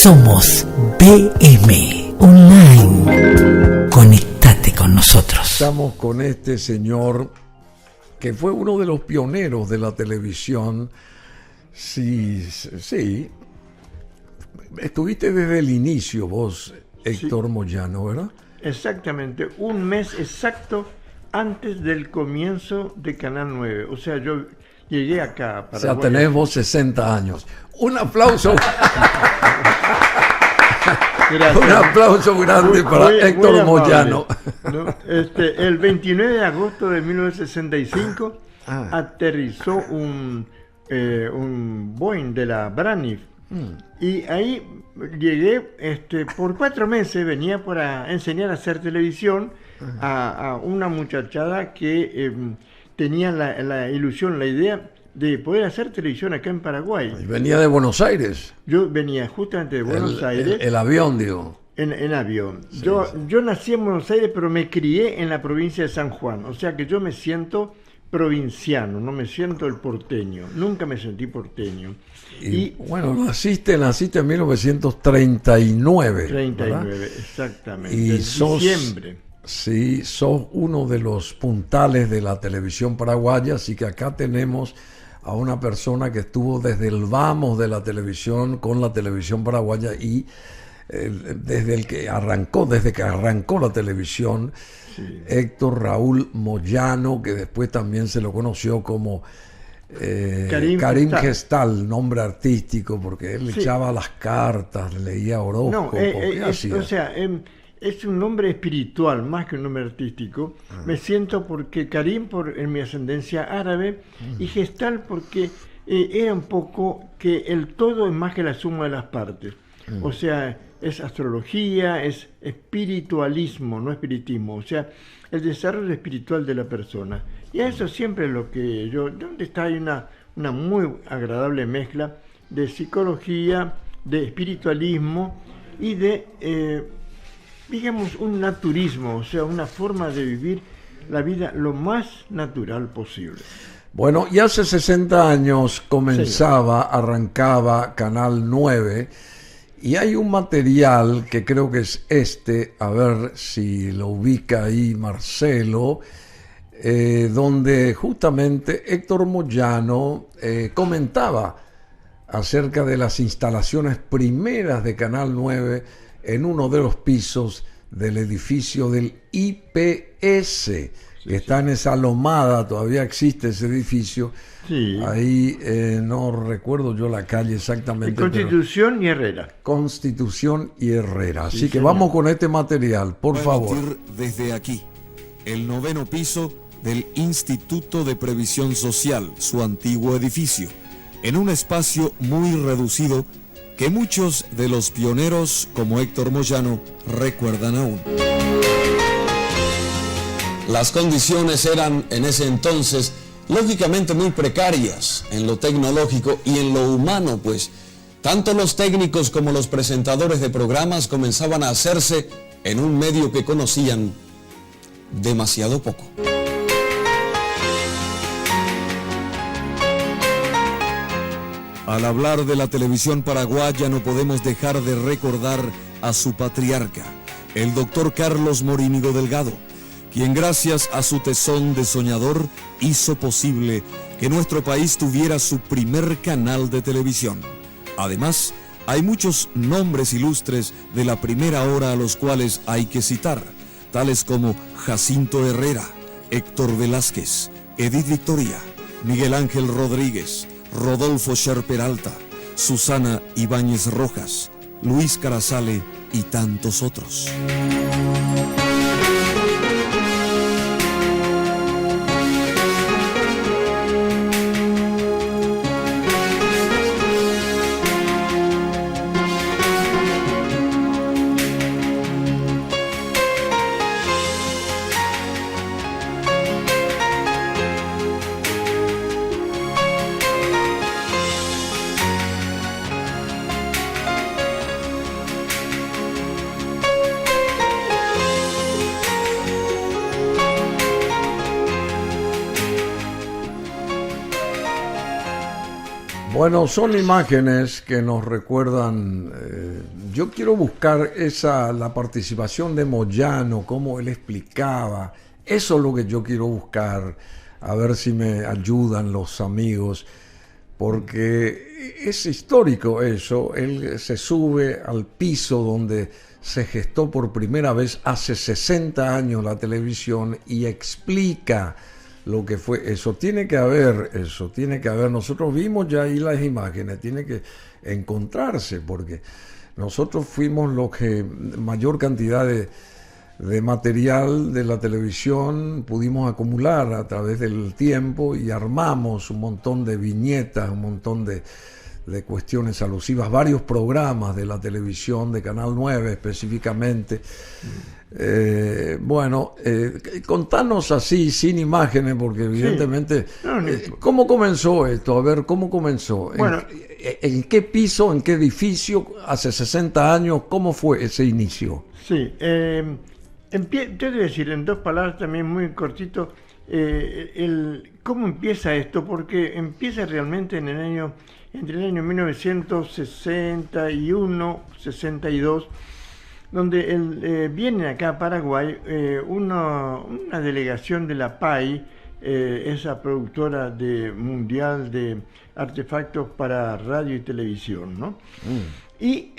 Somos BM Online. Conectate con nosotros. Estamos con este señor que fue uno de los pioneros de la televisión. Sí. Estuviste desde el inicio vos, Héctor Moyano, ¿verdad? Exactamente, un mes exacto antes del comienzo de Canal 9. O sea, yo llegué acá a Paraguay. O sea, tenés vos 60 años. Un aplauso. Gracias. Un aplauso grande para Héctor Moyano. ¿No? El 29 de agosto de 1965 aterrizó un Boeing de la Braniff. Y ahí llegué, por 4 meses venía para enseñar a hacer televisión a una muchachada que tenía la ilusión, la idea de poder hacer televisión acá en Paraguay. Y venía de Buenos Aires. Yo venía justamente de Buenos Aires. El avión, digo. En avión. Sí, yo nací en Buenos Aires, pero me crié en la provincia de San Juan. O sea que yo me siento provinciano, no me siento el porteño. Nunca me sentí porteño. Y bueno, naciste en 1939. 39, ¿verdad? exactamente. Y en diciembre. Sí, sos uno de los puntales de la televisión paraguaya, así que acá tenemos a una persona que estuvo desde el vamos de la televisión con la televisión paraguaya y desde que arrancó la televisión, sí. Héctor Raúl Moyano, que después también se lo conoció como Karim Gestal, nombre artístico, porque él le echaba las cartas, leía horóscopos. Es un nombre espiritual más que un nombre artístico. Me siento porque Karim en mi ascendencia árabe y Gestal porque era un poco que el todo es más que la suma de las partes. O sea, es astrología, es espiritualismo, no espiritismo. O sea, el desarrollo espiritual de la persona. Y a eso siempre es lo que donde está hay una muy agradable mezcla de psicología, de espiritualismo y de digamos un naturismo, o sea, una forma de vivir la vida lo más natural posible. Bueno, y hace 60 años arrancaba Canal 9, y hay un material que creo que es a ver si lo ubica ahí Marcelo, donde justamente Héctor Moyano comentaba acerca de las instalaciones primeras de Canal 9 en uno de los pisos del edificio del IPS, que está en esa lomada, todavía existe ese edificio. Sí. Ahí no recuerdo yo la calle exactamente. Constitución y Herrera. Constitución y Herrera. Así que vamos con este material, por favor. Desde aquí, el 9º piso del Instituto de Previsión Social, su antiguo edificio, en un espacio muy reducido que muchos de los pioneros como Héctor Moyano recuerdan aún. Las condiciones eran en ese entonces lógicamente muy precarias en lo tecnológico y en lo humano, pues tanto los técnicos como los presentadores de programas comenzaban a hacerse en un medio que conocían demasiado poco. Al hablar de la televisión paraguaya no podemos dejar de recordar a su patriarca, el doctor Carlos Morínigo Delgado, quien gracias a su tesón de soñador hizo posible que nuestro país tuviera su primer canal de televisión. Además, hay muchos nombres ilustres de la primera hora a los cuales hay que citar, tales como Jacinto Herrera, Héctor Velázquez, Edith Victoria, Miguel Ángel Rodríguez, Rodolfo Sher Peralta, Susana Ibáñez Rojas, Luis Carazale y tantos otros. Bueno, son imágenes que nos recuerdan. Yo quiero buscar la participación de Moyano, cómo él explicaba. Eso es lo que yo quiero buscar, a ver si me ayudan los amigos, porque es histórico eso. Él se sube al piso donde se gestó por primera vez hace 60 años la televisión y explica lo que fue eso. Tiene que haber eso, tiene que haber. Nosotros vimos ya ahí las imágenes, tiene que encontrarse, porque nosotros fuimos los que mayor cantidad de material de la televisión pudimos acumular a través del tiempo y armamos un montón de viñetas, un montón de cuestiones alusivas, varios programas de la televisión, de Canal 9 específicamente. Contanos así, sin imágenes, porque evidentemente... Sí. ¿Cómo comenzó esto? A ver, ¿cómo comenzó? Bueno, ¿En qué piso, en qué edificio, hace 60 años? ¿Cómo fue ese inicio? Sí, yo debo decir en dos palabras también muy cortito, cómo empieza esto, porque empieza realmente entre el año 1961, 62, donde viene acá a Paraguay una delegación de la PAI, esa productora mundial de artefactos para radio y televisión, ¿no? Y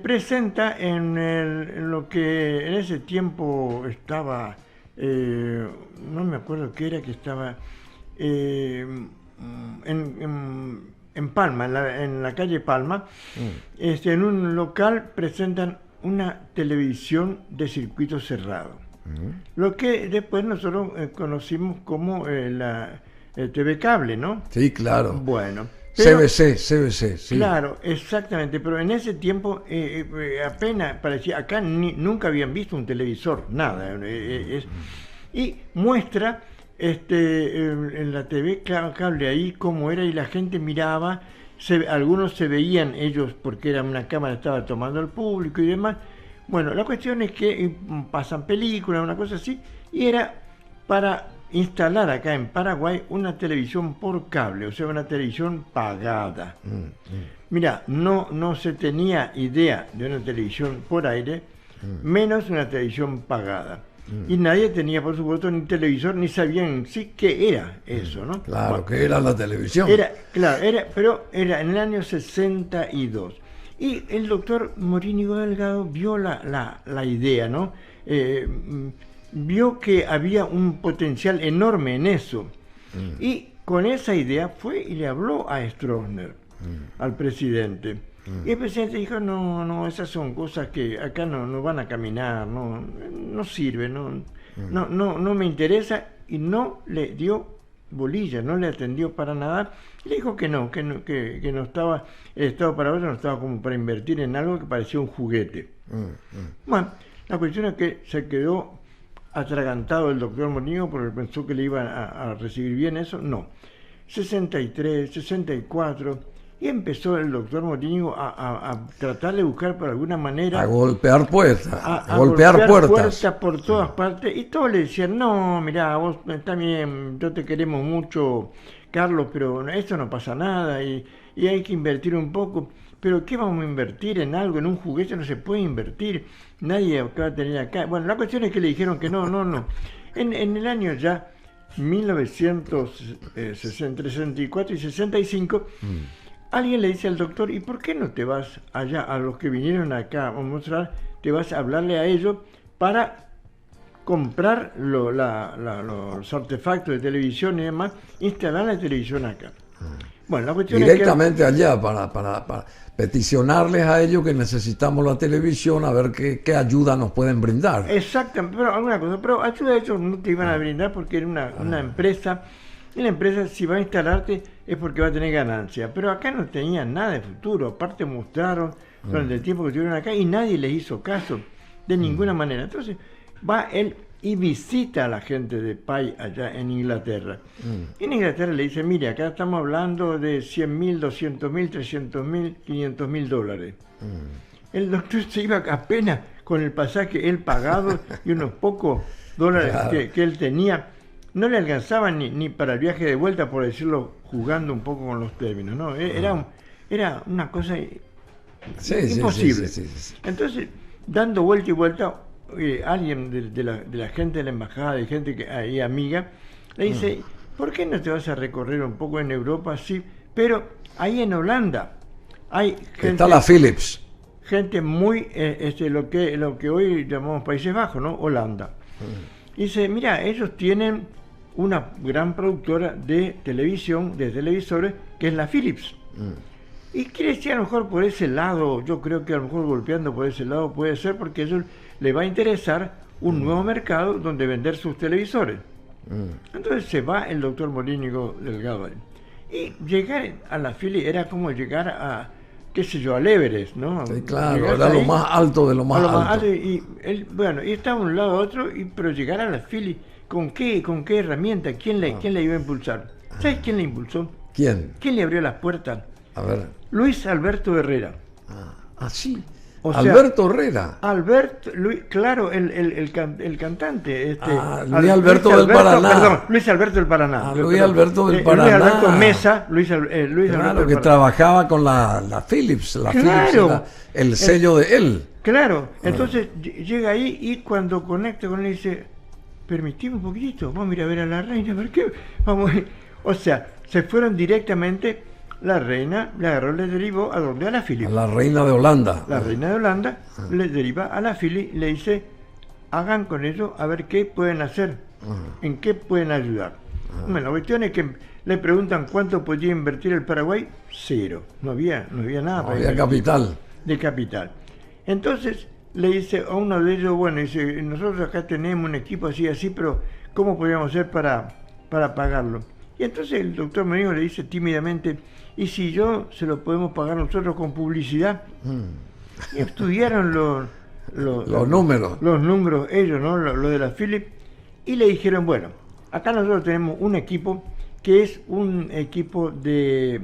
presenta en lo que en ese tiempo estaba, no me acuerdo qué era, que estaba en Palma, en la calle Palma, en un local presentan una televisión de circuito cerrado, lo que después nosotros conocimos como la TV Cable, ¿no? Sí, claro. Bueno. Pero, CBC, sí. Claro, exactamente, pero en ese tiempo apenas parecía, acá nunca habían visto un televisor, nada, y muestra en la TV Cable ahí cómo era, y la gente miraba, algunos se veían ellos porque era una cámara, estaba tomando el público y demás. Bueno, la cuestión es que pasan películas, una cosa así, y era para instalar acá en Paraguay una televisión por cable, o sea, una televisión pagada. Mira, no se tenía idea de una televisión por aire, menos una televisión pagada. Y nadie tenía, por supuesto, ni televisor, ni sabían sí qué era eso, ¿no? Claro, bueno, que era la televisión. Pero era en el año 62. Y el doctor Morínigo Delgado vio la idea, ¿no? Vio que había un potencial enorme en eso. Y con esa idea fue y le habló a Stroessner, al presidente. Y el presidente dijo, no, esas son cosas que acá no van a caminar, no sirve, no me interesa, y no le dio bolilla, no le atendió para nada, y le dijo que no estaba, el Estado paraguayo no estaba como para invertir en algo que parecía un juguete. Bueno, la cuestión es que se quedó atragantado el doctor Morínigo porque pensó que le iban a recibir bien eso, no. 63, 64... Y empezó el doctor Morínigo a tratar de buscar por alguna manera... A golpear puertas. A golpear puertas por todas partes. Y todos le decían, no, mirá, vos también, yo te queremos mucho, Carlos, pero esto no pasa nada y hay que invertir un poco. Pero ¿qué vamos a invertir en algo? En un juguete no se puede invertir. Nadie va a tener acá. Bueno, la cuestión es que le dijeron que no. En el año ya 1964 y 65... Alguien le dice al doctor, ¿y por qué no te vas allá a los que vinieron acá a mostrar, te vas a hablarle a ellos para comprar los artefactos de televisión y demás, instalar la televisión acá? Bueno, la cuestión directamente es que allá para peticionarles a ellos que necesitamos la televisión, a ver qué ayuda nos pueden brindar. Exactamente, pero alguna cosa, pero ayuda ellos no te iban a brindar porque era una empresa. Y la empresa, si va a instalarte, es porque va a tener ganancia. Pero acá no tenían nada de futuro. Aparte mostraron durante el tiempo que estuvieron acá y nadie les hizo caso de ninguna manera. Entonces va él y visita a la gente de PAI allá en Inglaterra. En Inglaterra le dice, mire, acá estamos hablando de 100.000, 200.000, 300.000, 500.000 dólares. El doctor se iba apenas con el pasaje él pagado y unos pocos dólares que él tenía. no le alcanzaba ni para el viaje de vuelta, por decirlo, jugando un poco con los términos, ¿no? Era una cosa imposible. Sí. Entonces, dando vuelta y vuelta, alguien de la gente de la embajada, de gente que ahí amiga, le dice, ¿por qué no te vas a recorrer un poco en Europa? Sí, pero ahí en Holanda hay gente... Está la Philips. Gente muy, lo que hoy llamamos Países Bajos, ¿no? Holanda. Dice, mira, ellos tienen una gran productora de televisión, de televisores, que es la Philips. Y quiere decir, a lo mejor por ese lado, yo creo que a lo mejor golpeando por ese lado puede ser, porque a ellos les va a interesar un nuevo mercado donde vender sus televisores. Entonces se va el doctor Morínigo Delgado ahí. Y llegar a la Philips era como llegar a, qué sé yo, al Everest, ¿no? Sí, claro, Llegar era ahí, lo más alto de lo más alto. Y él, bueno, y estaba de un lado a otro, pero llegar a la Philips, ¿con qué herramienta? ¿Quién le iba a impulsar? ¿Sabes quién le impulsó? ¿Quién? ¿Quién le abrió las puertas? A ver. Luis Alberto Herrera. Sí. O sea, Alberto Herrera. Claro, el cantante. Luis Alberto del Paraná. Perdón, Luis Alberto del Paraná. Luis Alberto del Paraná. Luis Alberto Mesa. Luis Claro, Alberto que trabajaba con la Philips. La Philips era el sello de él. Claro, entonces llega ahí y cuando conecta con él dice, permitime un poquitito, vamos a ir a ver a la reina, ¿por qué? Vamos. O sea, se fueron directamente. La reina le agarró, le derivó a donde, a la Philips. A la reina de Holanda. La reina de Holanda le deriva a la Philips y le dice, hagan con ello a ver qué pueden hacer, en qué pueden ayudar. Bueno, la cuestión es que le preguntan cuánto podía invertir el Paraguay, 0. No había nada. No había capital. De capital. Entonces le dice a uno de ellos, bueno, dice, nosotros acá tenemos un equipo así, pero ¿cómo podríamos hacer para pagarlo? Y entonces el doctor Morínigo le dice tímidamente, ¿y si se lo podemos pagar nosotros con publicidad? Y estudiaron los números. Los números ellos, ¿no? Lo de la Philips. Y le dijeron, bueno, acá nosotros tenemos un equipo que es un equipo de,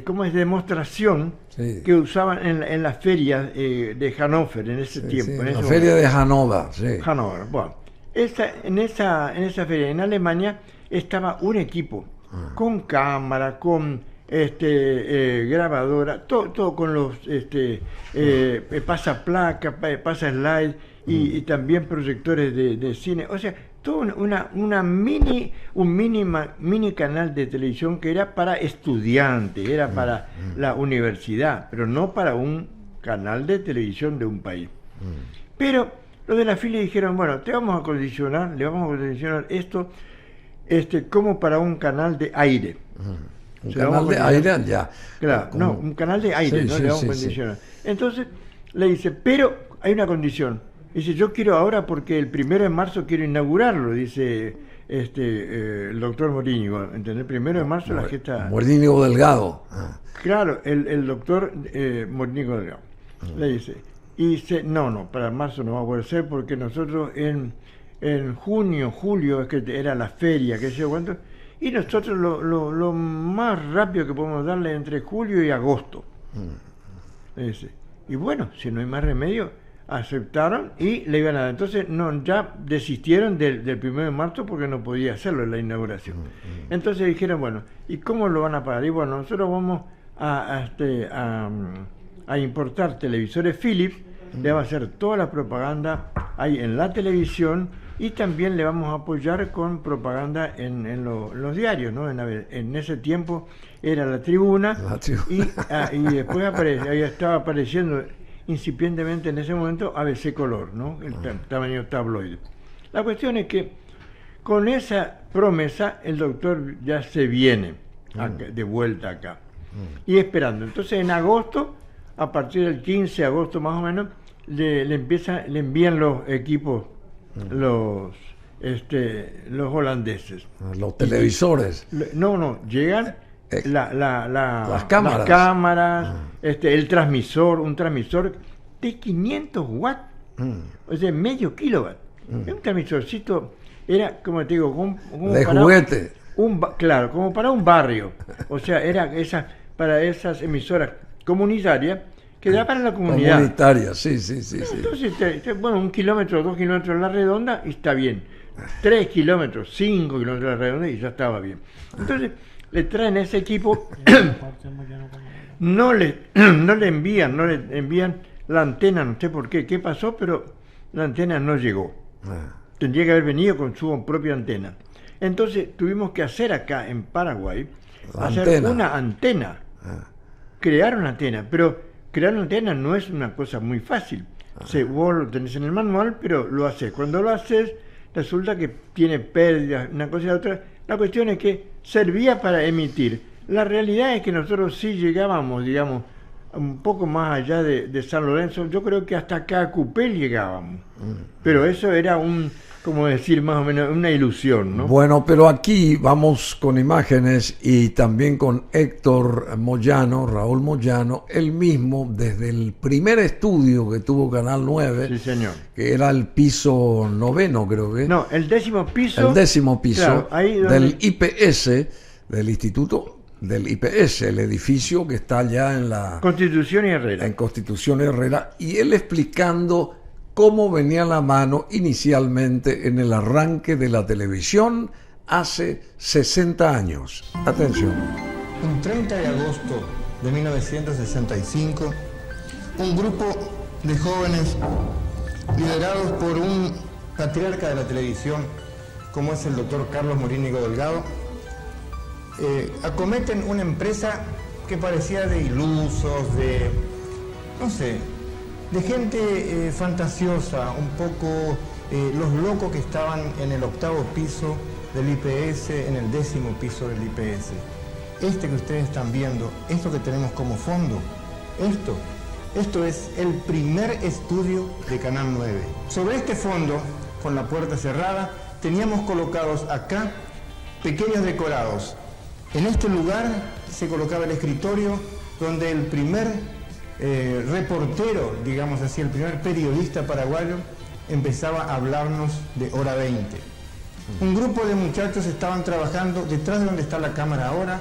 ¿cómo es? De demostración que usaban en las ferias de Hannover en ese tiempo. En la feria de Hannover, sí. Hannover, bueno. En esa feria en Alemania estaba un equipo con cámara, con grabadora, todo con los pasaplaca, pasa slide y también proyectores de cine, o sea, todo un mini canal de televisión que era para estudiantes, era para la universidad, pero no para un canal de televisión de un país. Pero los de la Philips dijeron, bueno, le vamos a condicionar esto como para un canal de aire. Un canal de aire ya. Claro, no, un canal de aire, ¿no? Le vamos a condicionar. Entonces le dice, pero hay una condición. Dice, yo quiero ahora porque el 1 de marzo quiero inaugurarlo, dice el doctor Morínigo. ¿Entendés? El 1 de marzo la gesta... Morínigo Delgado. Claro, el doctor Morínigo Delgado. Le dice, y dice, no, para marzo no va a poder ser porque nosotros en junio, julio, es que era la feria, qué sé yo cuánto, y nosotros lo más rápido que podemos darle entre julio y agosto. Y bueno, si no hay más remedio, aceptaron y le iban a dar. Entonces ya desistieron del 1 de marzo porque no podía hacerlo en la inauguración. Entonces dijeron, bueno, ¿y cómo lo van a pagar? Y bueno, nosotros vamos a importar televisores Philips, le va a hacer toda la propaganda ahí en la televisión y también le vamos a apoyar con propaganda en los diarios, ¿no? En ese tiempo era La Tribuna. Y después estaba apareciendo incipientemente en ese momento ABC Color, ¿no? El tamaño tabloide. La cuestión es que con esa promesa el doctor ya se viene de vuelta acá y esperando. Entonces en agosto, a partir del 15 de agosto más o menos, le envían los equipos los holandeses. Los televisores. Llegan las cámaras, el transmisor, un transmisor de 500 watts, o sea, medio kilowatt. Un transmisorcito, era, como te digo, como de para juguete. Claro, como para un barrio. O sea, era para esas emisoras comunitarias que da para la comunidad. Comunitaria, sí. Entonces, bueno, 1 kilómetro, 2 kilómetros a la redonda y está bien. 3 kilómetros, 5 kilómetros de la redonda y ya estaba bien. Entonces le traen ese equipo, no le envían la antena, no sé por qué pasó, pero la antena no llegó. Tendría que haber venido con su propia antena. Entonces tuvimos que hacer acá en Paraguay, una antena. Crear una antena, pero crear una antena no es una cosa muy fácil. Vos lo tenés en el manual, pero lo haces. Cuando lo haces, resulta que tiene pérdidas, una cosa y la otra. La cuestión es que servía para emitir. La realidad es que nosotros sí llegábamos, digamos, un poco más allá de San Lorenzo. Yo creo que hasta acá a Cupel llegábamos. Pero eso era como decir, más o menos, una ilusión, ¿no? Bueno, pero aquí vamos con imágenes y también con Héctor Moyano, Raúl Moyano, él mismo, desde el primer estudio que tuvo Canal 9, sí, señor, que era el piso 9º, creo que. No, el 10º piso. El 10º piso, claro, ahí donde... del IPS, del Instituto del IPS, el edificio que está allá en la... Constitución y Herrera. En Constitución y Herrera, y él explicando cómo venía la mano inicialmente en el arranque de la televisión hace 60 años. Atención. Un 30 de agosto de 1965, un grupo de jóvenes liderados por un patriarca de la televisión, como es el doctor Carlos Morínigo Delgado, acometen una empresa que parecía de ilusos, de fantasiosa, un poco los locos que estaban en el 8º piso del IPS, en el 10º piso del IPS. Este que ustedes están viendo, esto que tenemos como fondo, esto es el primer estudio de Canal 9. Sobre este fondo, con la puerta cerrada, teníamos colocados acá pequeños decorados. En este lugar se colocaba el escritorio donde el primer reportero, digamos así, el primer periodista paraguayo empezaba a hablarnos de Hora 20. Un grupo de muchachos estaban trabajando detrás de donde está la cámara ahora,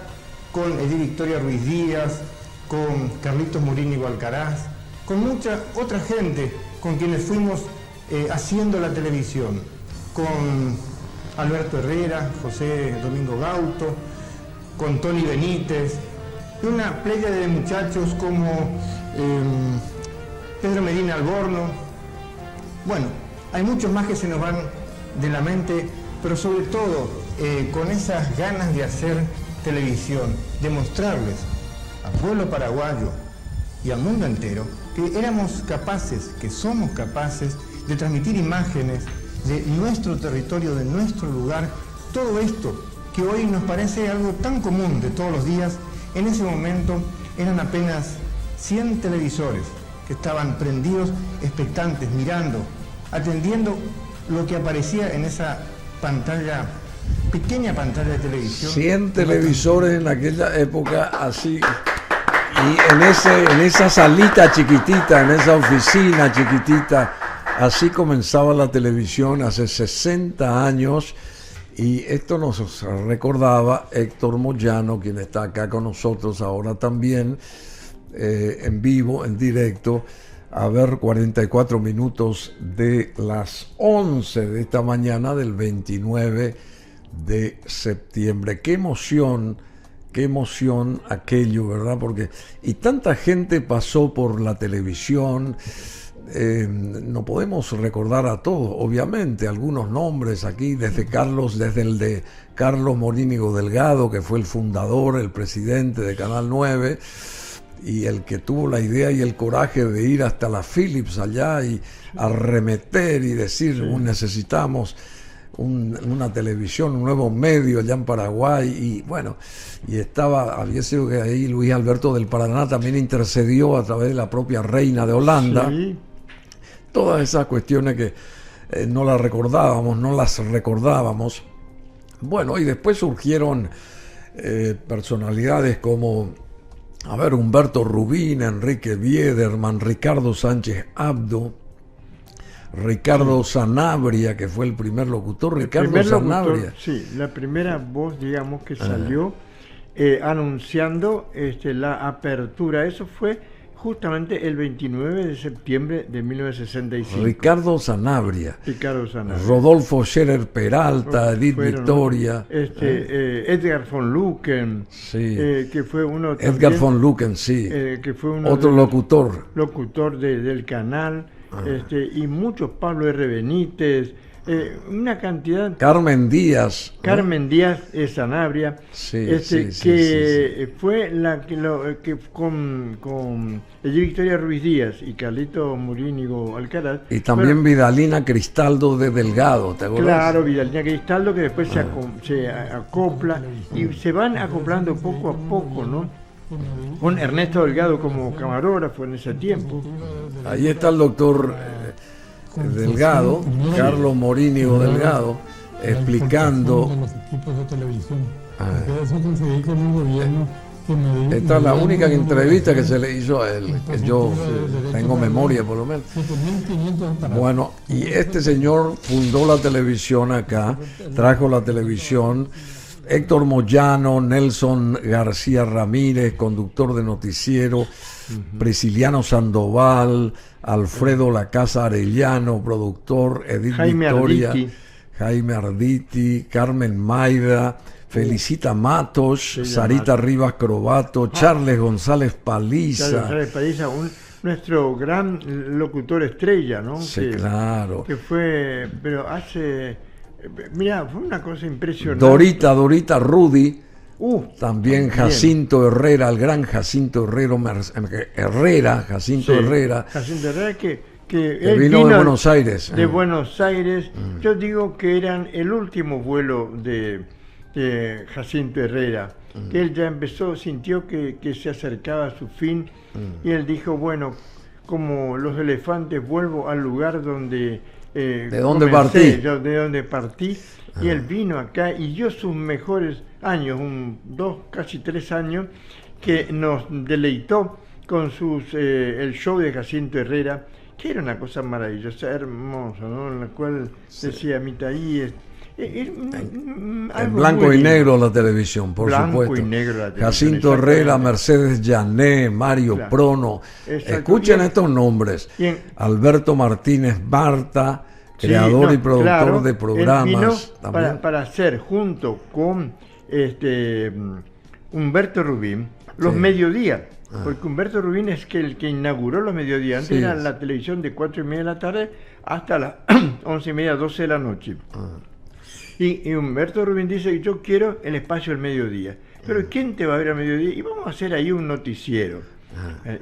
con Edith Victoria Ruiz Díaz, con Carlitos Morínigo Alcaraz, con mucha otra gente con quienes fuimos haciendo la televisión, con Alberto Herrera, José Domingo Gauto, con Tony Benítez, y una playa de muchachos como Pedro Medina Alborno. Bueno, hay muchos más que se nos van de la mente, pero sobre todo con esas ganas de hacer televisión, de mostrarles al pueblo paraguayo y al mundo entero que éramos capaces, que somos capaces de transmitir imágenes de nuestro territorio, de nuestro lugar. Todo esto que hoy nos parece algo tan común de todos los días, en ese momento eran apenas 100 televisores que estaban prendidos, expectantes, mirando, atendiendo lo que aparecía en esa pantalla, pequeña pantalla de televisión. 100 televisores en aquella época, así, y en esa salita chiquitita, en esa oficina chiquitita, así comenzaba la televisión hace 60 años. Y esto nos recordaba Héctor Moyano, quien está acá con nosotros ahora también, en vivo, en directo, a ver 44 minutos de las 11 de esta mañana del 29 de septiembre. Qué emoción aquello, ¿verdad? Porque y tanta gente pasó por la televisión. No podemos recordar a todos, obviamente, algunos nombres aquí, desde el de Carlos Morínigo Delgado, que fue el fundador, el presidente de Canal 9, y el que tuvo la idea y el coraje de ir hasta la Philips allá y arremeter y decir, sí, necesitamos una televisión, un nuevo medio allá en Paraguay, y bueno, y había sido que ahí Luis Alberto del Paraná también intercedió a través de la propia reina de Holanda. Sí. Todas esas cuestiones que no las recordábamos. Bueno, y después surgieron personalidades como, Humberto Rubín, Enrique Biederman, Ricardo Sánchez Abdo, Ricardo Sanabria, que fue el primer locutor. Sanabria. Sí, la primera voz, digamos, que salió anunciando la apertura. Eso fue justamente el 29 de septiembre de 1965. Ricardo Sanabria, Ricardo Sanabria. Rodolfo Scherer Peralta, Edith Fueron, Victoria, Edgar von Lucken, sí. que fue uno Edgar también, von Lucken, sí, que fue uno otro de los locutor. del canal, y muchos, Pablo R. Benítez, una cantidad. Carmen Díaz, ¿no? Carmen Díaz Sanabria, Sí, que fue la que con Victoria Ruiz Díaz y Carlito Morínigo Alcaraz. Y también Vidalina Cristaldo de Delgado, ¿te acuerdas? Claro, Vidalina Cristaldo, que después se acopla y se van acoplando poco a poco, ¿no? Con Ernesto Delgado como camarógrafo en ese tiempo. Ahí está el doctor Delgado, Carlos Morínigo Delgado, explicando. Los equipos de televisión. Porque eso conseguí con un gobierno que me Esta es la única entrevista que se le hizo a él, que yo tengo memoria por lo menos. 7.500 aparatos. Bueno, y este señor fundó la televisión acá, trajo la televisión. Héctor Moyano, Nelson García Ramírez, conductor de noticiero, Prisciliano Sandoval, Alfredo Lacasa Arellano, productor, Edith Jaime Victoria, Arditi. Jaime Arditi, Carmen Maida, Felicita Matos, Sarita Rivas Crobato, Charles González Paliza. Charles Paliza, nuestro gran locutor estrella, ¿no? Sí, claro. Que fue, pero mira, fue una cosa impresionante. Dorita Rudy. También bien. Jacinto Herrera, el gran Jacinto Herrera, Jacinto Herrera, que que él vino de Buenos Aires. De Buenos Aires. Yo digo que eran el último vuelo de Jacinto Herrera, que él ya sintió que se acercaba a su fin, y él dijo, bueno, como los elefantes, vuelvo al lugar donde de donde partí. Y él vino acá y dio sus mejores años, 2, casi 3 años, que nos deleitó con el show de Jacinto Herrera, que era una cosa maravillosa, hermosa, ¿no? En la cual decía Mitaí. En blanco y negro la televisión, por supuesto. Y negro la televisión, Jacinto Herrera, Mercedes Llané, Mario Prono. Escuchen estos nombres. Alberto Martínez Marta, creador y productor de programas. Él vino para hacer, junto con Humberto Rubín, los mediodías. Porque Humberto Rubín es el que inauguró los mediodías. Antes era la televisión de 4:30 de la tarde hasta las 11:30, 12 de la noche. Y Humberto Rubín dice, yo quiero el espacio del mediodía. Pero ¿quién te va a ver al mediodía? Y vamos a hacer ahí un noticiero.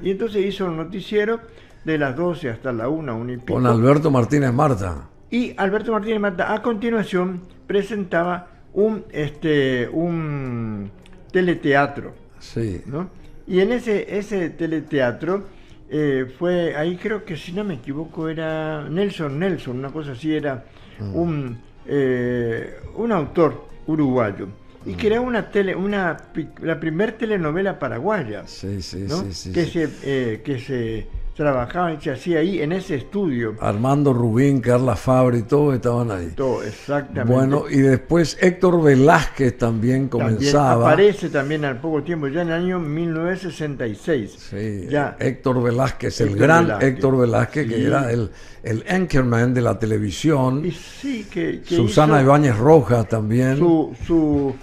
Y entonces hizo un noticiero de las 12 hasta la 1 y pico. Con Alberto Martínez Marta. Y Alberto Martínez Marta, a continuación, presentaba un teleteatro. Sí. ¿No? Y en ese teleteatro fue, ahí creo que si no me equivoco era Nelson, una cosa así, era un autor uruguayo. Y que era la primer telenovela paraguaya. Sí, ¿no? Que se trabajaba y se hacía ahí en ese estudio. Armando Rubín, Carla Fabri, todos estaban ahí. Todo, exactamente. Bueno, y después Héctor Velázquez también comenzaba. Aparece también al poco tiempo, ya en el año 1966. Sí, ya. Héctor Velázquez, el gran Héctor Velázquez, que era el anchorman de la televisión. Y sí, que Susana Ibáñez Rojas también. Su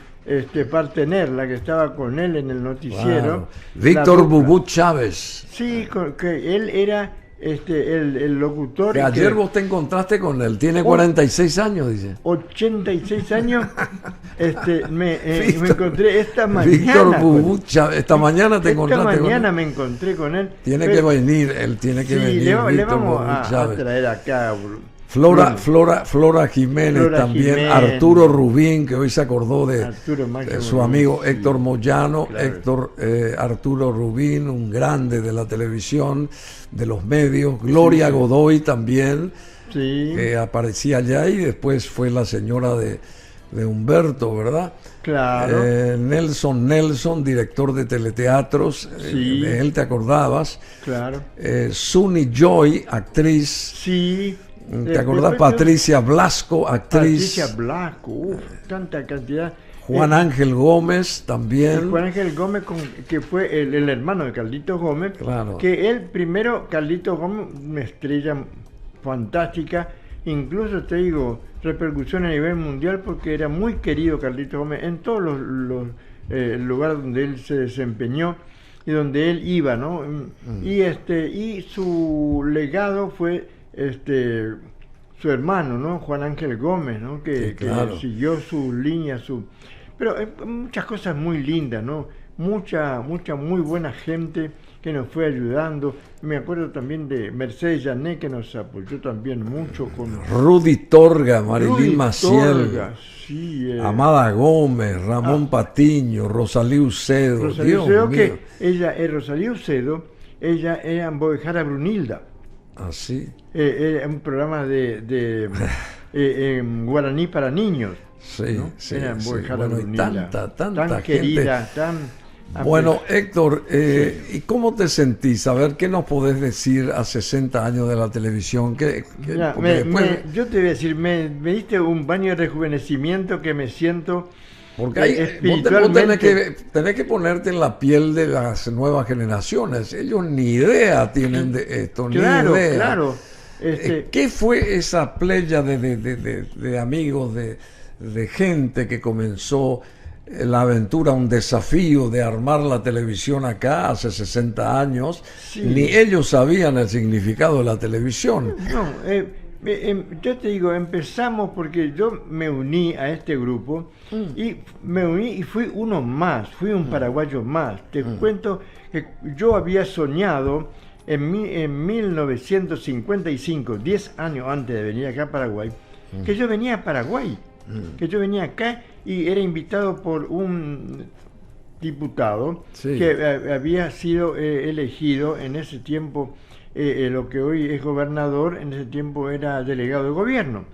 partener, la que estaba con él en el noticiero. Claro. Víctor Bubú Chávez. Sí, que él era el locutor. Que ayer vos te encontraste con él, tiene 46 años, dice. 86 años, me encontré esta mañana. Víctor Bubú Chávez, esta mañana te encontraste con él. Esta mañana me encontré con él. Tiene que venir, él tiene que venir. Le vamos a traer acá. Flora Jiménez también, Jiménez. Arturo Rubín, que hoy se acordó de su amigo sí. Héctor Moyano, Claro. Arturo Rubín, un grande de la televisión, de los medios, Gloria Godoy también, que aparecía allá, y después fue la señora de Humberto, ¿verdad? Claro. Nelson, director de teleteatros, de él te acordabas. Claro. Suni Joy, actriz. Sí. ¿Te acordás? Patricia Blasco, actriz. Patricia Blasco, tanta cantidad. Juan Ángel Gómez también. Juan Ángel Gómez, que fue el hermano de Carlitos Gómez, Claro. que él primero, Carlitos Gómez, una estrella fantástica, incluso te digo, repercusión a nivel mundial porque era muy querido Carlitos Gómez en todos los lugares donde él se desempeñó y donde él iba, ¿no? Y su legado fue su hermano, ¿no? Juan Ángel Gómez, ¿no? Que claro. siguió su línea, pero muchas cosas muy lindas, ¿no? Mucha muy buena gente que nos fue ayudando. Me acuerdo también de Mercedes Jané, que nos apoyó también mucho con Rudy Torga, Marilyn Rudy Maciel, Torga, sí, Amada Gómez, Ramón Patiño, Rosalía Ucedo. Rosalía Dios Ucedo, mío. que ella, Rosalía Ucedo, ella era Boejara Brunilda. Así. Era un programa de guaraní para niños. Sí, ¿no? sí, Era sí. Boejara Bueno, y Brunilda, tanta tan gente. querida, tan... Bueno, Héctor, ¿y cómo te sentís? A ver, ¿qué nos podés decir a 60 años de la televisión? Mira, Porque después- yo te voy a decir, me diste un baño de rejuvenecimiento que me siento Porque vos espiritualmente... tenés que ponerte en la piel de las nuevas generaciones. Ellos ni idea tienen de esto, Claro, ni idea. claro. ¿Qué fue esa playa de amigos, de gente que comenzó la aventura, un desafío de armar la televisión acá hace 60 años? Sí. Ni ellos sabían el significado de la televisión. No, yo te digo, empezamos porque yo me uní a este grupo y me uní y fui uno más, fui un paraguayo más. Te cuento que yo había soñado en 1955, 10 años antes de venir acá a Paraguay, que yo venía a Paraguay, que yo venía acá y era invitado por un diputado Sí. que había sido elegido en ese tiempo. Lo que hoy es gobernador, en ese tiempo era delegado de gobierno.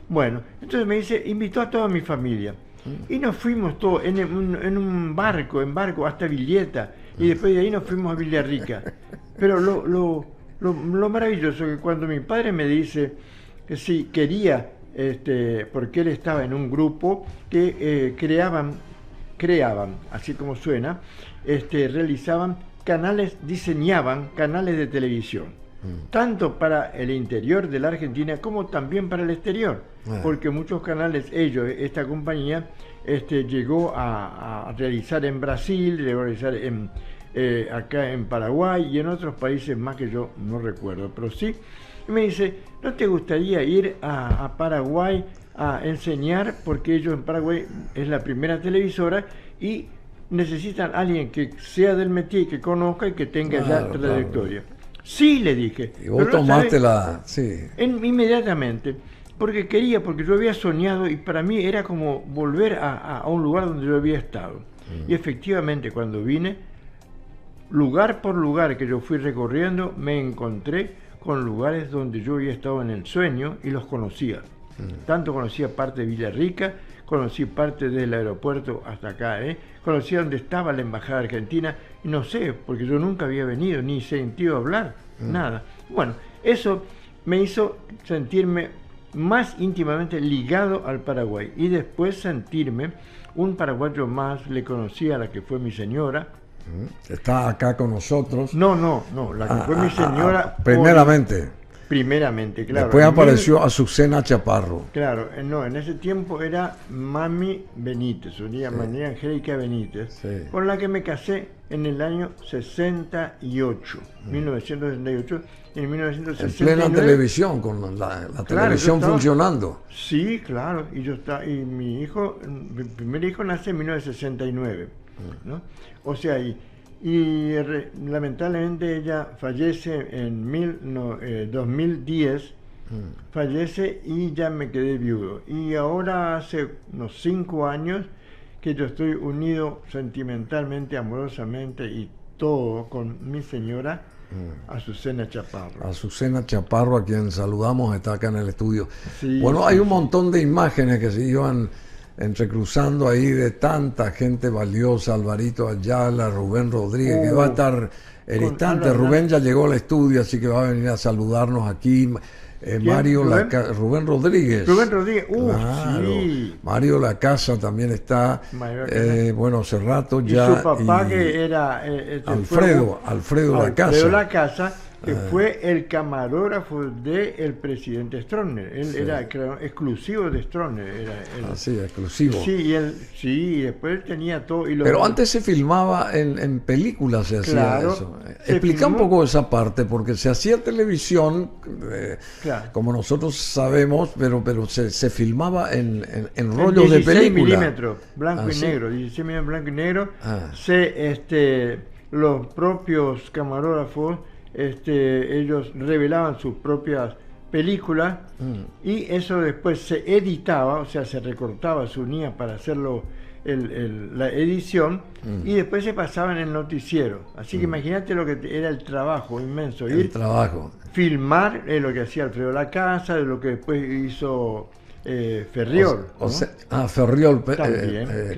Bueno, entonces me dice, invitó a toda mi familia. Y nos fuimos todos en un barco, hasta Villeta, y después de ahí nos fuimos a Villarrica. Pero lo maravilloso es que cuando mi padre me dice que si quería, porque él estaba en un grupo que creaban, así como suena, diseñaban canales de televisión, tanto para el interior de la Argentina como también para el exterior, porque muchos canales, esta compañía, llegó a realizar en Brasil, llegó a realizar acá en Paraguay y en otros países más que yo no recuerdo, pero sí. Y me dice, ¿no te gustaría ir a Paraguay a enseñar? Porque ellos en Paraguay es la primera televisora y necesitan a alguien que sea del métier, que conozca y que tenga ya trayectoria. Claro. Sí, le dije. Y vos tomaste sí. Inmediatamente, porque yo había soñado y para mí era como volver a un lugar donde yo había estado. Y efectivamente, cuando vine, lugar por lugar que yo fui recorriendo, me encontré con lugares donde yo había estado en el sueño y los conocía. Tanto conocía parte de Villarrica, conocí parte del aeropuerto hasta acá, conocí dónde estaba la embajada argentina, y no sé, porque yo nunca había venido, ni sentido hablar, nada. Bueno, eso me hizo sentirme más íntimamente ligado al Paraguay, y después sentirme un paraguayo más. Le conocí a la que fue mi señora. Está acá con nosotros. No, la que fue mi señora. Primeramente, claro. Después apareció Azucena Chaparro. Claro, no, en ese tiempo era Mami Benítez, María Angélica Benítez, con la que me casé en el año 68, 1968, y en 1969. En plena televisión, con la televisión funcionando. Sí, claro, y mi primer hijo nace en 1969, ¿no? O sea, lamentablemente ella fallece en 2010, fallece y ya me quedé viudo. Y ahora hace unos 5 años que yo estoy unido sentimentalmente, amorosamente y todo con mi señora, Azucena Chaparro. Azucena Chaparro, a quien saludamos, está acá en el estudio. Sí, bueno, hay un montón de imágenes que se iban entrecruzando ahí de tanta gente valiosa, Alvarito Ayala, Rubén Rodríguez, que va a estar el instante. Rubén ya llegó al estudio, así que va a venir a saludarnos aquí. Rubén Rodríguez. Rubén Rodríguez, claro. Sí. Mario Lacasa también está. Bueno, hace rato ya. Y su papá, que era Alfredo Lacasa. Alfredo Lacasa, que fue el camarógrafo del presidente Stroessner. Él era exclusivo de Stroessner. Sí, exclusivo. Sí, y después él tenía todo. Pero antes se filmaba en películas, se hacía eso. Explica un poco esa parte, porque se hacía televisión, como nosotros sabemos, pero se filmaba en rollos de película. 16 milímetros, blanco y negro, 16 milímetros blanco y negro. Los propios camarógrafos, ellos revelaban sus propias películas y eso después se editaba, o sea, se recortaba, se unía para hacerlo la edición y después se pasaba en el noticiero. Así que imagínate lo que era el trabajo inmenso. Filmar lo que hacía Alfredo Lacasa, de lo que después hizo Ferriol. Ferriol,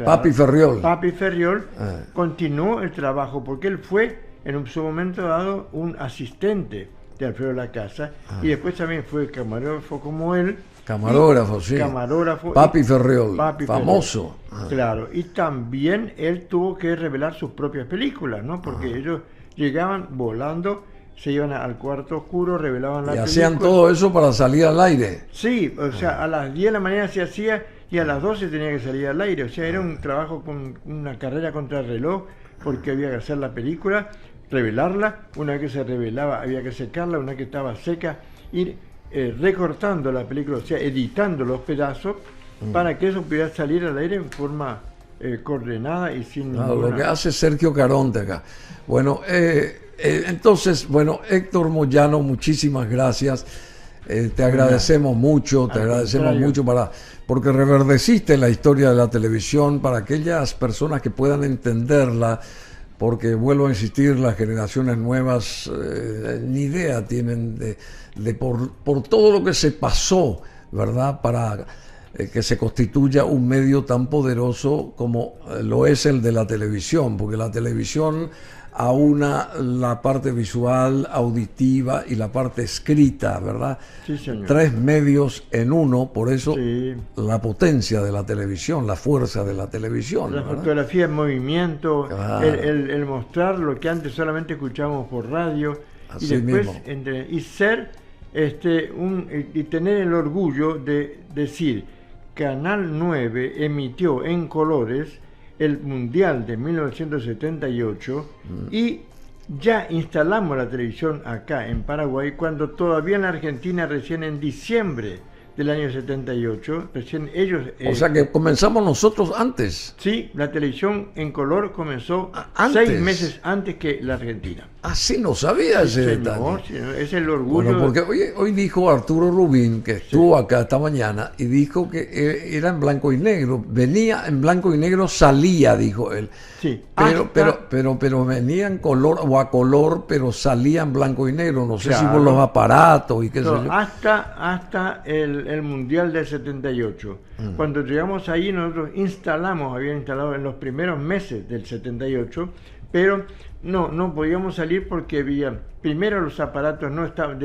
Papi Ferriol. Papi Ferriol continuó el trabajo porque él fue en su momento dado un asistente de Alfredo Lacasa y después también fue camarógrafo como él. Camarógrafo. Papi Ferriol, famoso. Claro, y también él tuvo que revelar sus propias películas, ¿no? Porque ellos llegaban volando, se iban al cuarto oscuro, revelaban la película. Y hacían todo eso para salir al aire. Sí, o sea, a las 10 de la mañana se hacía y a las 12 tenía que salir al aire. O sea, era un trabajo con una carrera contra el reloj, porque había que hacer la película, revelarla, una vez que se revelaba había que secarla, una vez que estaba seca, ir recortando la película, o sea, editando los pedazos para que eso pudiera salir al aire en forma coordenada y sin ninguna... Lo que hace Sergio Caronte acá. Bueno, entonces, Héctor Moyano, muchísimas gracias. Te agradecemos mucho, porque reverdeciste la historia de la televisión para aquellas personas que puedan entenderla, porque vuelvo a insistir, las generaciones nuevas ni idea tienen por todo lo que se pasó, ¿verdad?, para que se constituya un medio tan poderoso como lo es el de la televisión, porque la televisión aúna la parte visual, auditiva y la parte escrita, ¿verdad? Sí, señor. 3 medios en uno, por eso la potencia de la televisión, la fuerza de la televisión. La fotografía en movimiento, el mostrar lo que antes solamente escuchábamos por radio, así y después mismo. Y ser y tener el orgullo de decir: Canal 9 emitió en colores el Mundial de 1978 y ya instalamos la televisión acá en Paraguay cuando todavía en la Argentina, recién en diciembre del año 78, recién ellos... o sea que comenzamos nosotros antes. Sí, la televisión en color comenzó antes. 6 meses antes que la Argentina. Sí, no sabía ese detalle. Es el orgullo. Bueno, porque hoy dijo Arturo Rubín, que estuvo acá esta mañana, y dijo que era en blanco y negro. Venía en blanco y negro, salía, dijo él. Sí. Pero venía en color o a color, pero salía en blanco y negro. No sé si por los aparatos y qué sé yo. Hasta el Mundial del 78. Cuando llegamos ahí, nosotros habían instalado en los primeros meses del 78, pero no podíamos salir porque había, primero, los aparatos no estaban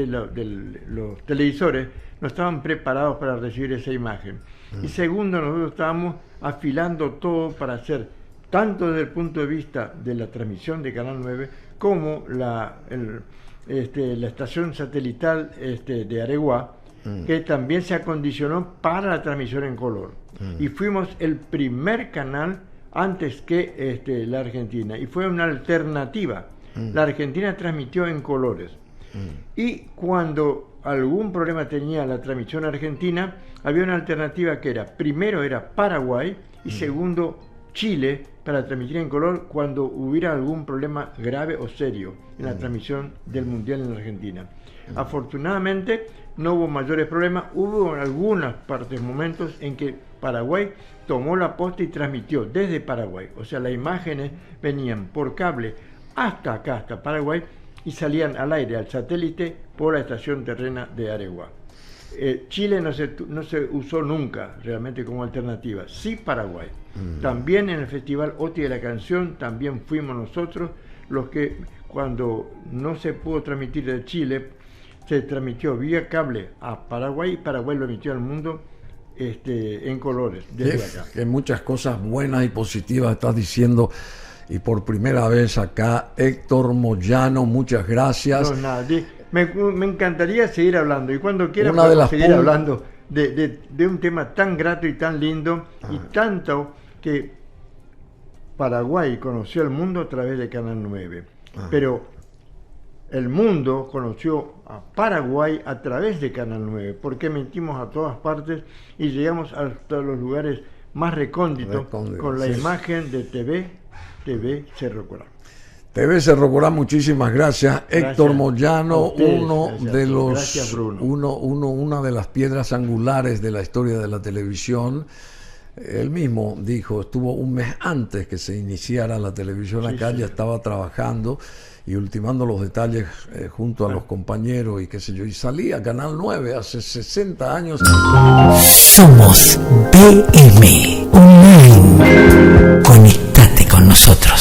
los televisores no estaban preparados para recibir esa imagen. Y segundo, nosotros estábamos afilando todo para hacer, tanto desde el punto de vista de la transmisión de Canal 9 como la estación satelital de Areguá, que también se acondicionó para la transmisión en color. Y fuimos el primer canal antes que la Argentina, y fue una alternativa. La Argentina transmitió en colores. Y cuando algún problema tenía la transmisión argentina, había una alternativa que primero era Paraguay y segundo Chile, para transmitir en color cuando hubiera algún problema grave o serio en la transmisión del Mundial en la Argentina. Afortunadamente no hubo mayores problemas. Hubo en algunas partes momentos en que Paraguay tomó la posta y transmitió desde Paraguay, o sea, las imágenes venían por cable hasta acá, hasta Paraguay, y salían al aire, al satélite, por la estación terrena de Areguá. Chile no se usó nunca realmente como alternativa, sí Paraguay. También en el Festival OTI de la Canción, también fuimos nosotros los que, cuando no se pudo transmitir de Chile, se transmitió vía cable a Paraguay, y Paraguay lo emitió al mundo en colores, desde acá. Que muchas cosas buenas y positivas estás diciendo, y por primera vez acá, Héctor Moyano, muchas gracias. No, nada, me encantaría seguir hablando, y cuando quiera Una de podemos las seguir hablando de un tema tan grato y tan lindo, y tanto que Paraguay conoció el mundo a través de Canal 9, pero el mundo conoció a Paraguay a través de Canal 9, porque emitimos a todas partes y llegamos hasta los lugares más recónditos con la imagen de TV Cerro Corá. TV Cerro Corá, muchísimas gracias. Héctor Moyano, Gracias, Bruno. una de las piedras angulares de la historia de la televisión. Él mismo dijo, estuvo un mes antes que se iniciara la televisión acá, ya estaba trabajando y ultimando los detalles junto a los compañeros y qué sé yo, y salía Canal 9 hace 60 años. Somos BM Online. Conectate con nosotros.